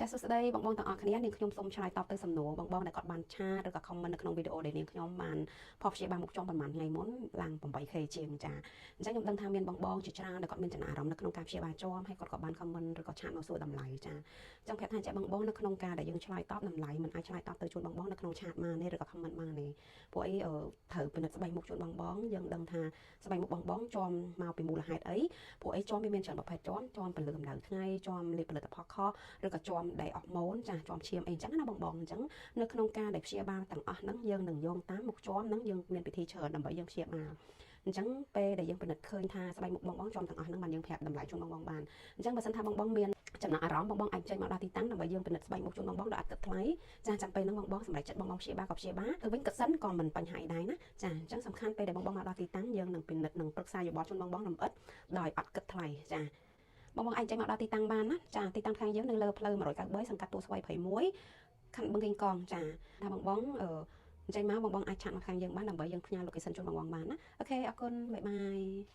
ចាសសួស្តីបងទាំងអស់គ្នានាងខ្ញុំសូមឆ្លើយតបទៅសំណួរបងដែលគាត់បានឆាតឬក៏ comment នៅក្នុងវីដេអូដែលនាងខ្ញុំបានផុសព្យាបាលមុខចំប្រហែលថ្ងៃមុនឡើង 8K ជាងចាអញ្ចឹងខ្ញុំដឹងថាមានបងជាច្រើនដែលគាត់មានចំណារអារម្មណ៍នៅក្នុងការព្យាបាលចំហើយគាត់ក៏បាន comment ឬក៏ឆាតមកសួរតម្លៃចាអញ្ចឹងប្រាប់ថាចាបងនៅក្នុងការដែលយើងឆ្លើយតបតម្លៃមិនអាចឆ្លើយតបទៅជូនបងនៅក្នុងឆាតបានទេឬក៏ comment បានទេពួកអីត្រូវពិនិត្យស្បែកមុខជូនបងយើងដឹងថាស្បែកមុខបងចំមកពីមូលហេតុអីពួកអីចំវាមានច្រើនប្រភេទចំពលឺកម្ដៅថ្ងៃចំលាបផលិតផលខុសឬក៏ចំដែលអស់ម៉ូនចាចំឈាមអីអញ្ចឹងណាបងអញ្ចឹងនៅក្នុងការដែលព្យាបាលទាំងអស់ហ្នឹងយើងនឹងយោងតាមមុខចំហ្នឹងយើងមានពិធីច្រើនដើម្បីយើងព្យាបាលអញ្ចឹងពេលដែលយើងពិនិត្យឃើញថាស្បែកមុខបងចំទាំងអស់ហ្នឹងបានយើងប្រាប់តម្លៃជូនបងបានអញ្ចឹងបើសិនថាបងមានចំណាប់អារម្មណ៍បងអាចចេញមកដល់ទីតាំងដើម្បីយើងពិនិត្យស្បែកមុខជូនបងដោយអត់គិតថ្លៃចាចាំពេលហ្នឹងបងសម្រាប់ចិត្តបងព្យាបាលក៏ព្យាបាលទៅវិញក៏សិនក៏មិនបញ្ហាអីដែរណាចាអញ្ចឹងសំខាន់ពេលដែលបងមកដល់ទីតាំងយើងនឹងពិនិត្យនឹងប្រឹក្សាយោបល់ជូនបងលម្អិតដោយអត់គិតថ្លៃចាបងអាចចេញមកដល់ទីតាំងបានណាចាទីតាំងខាងយើងនៅលើផ្លូវ193សង្កាត់ទួលស្វាយ21ខណ្ឌបឹងកេងកងចាថាបងចេញមកបងអាចឆាតមកខាងយើងបានដើម្បីយើងផ្ញើ location ជូនបងបានណាអូខេអរគុណបាយបាយ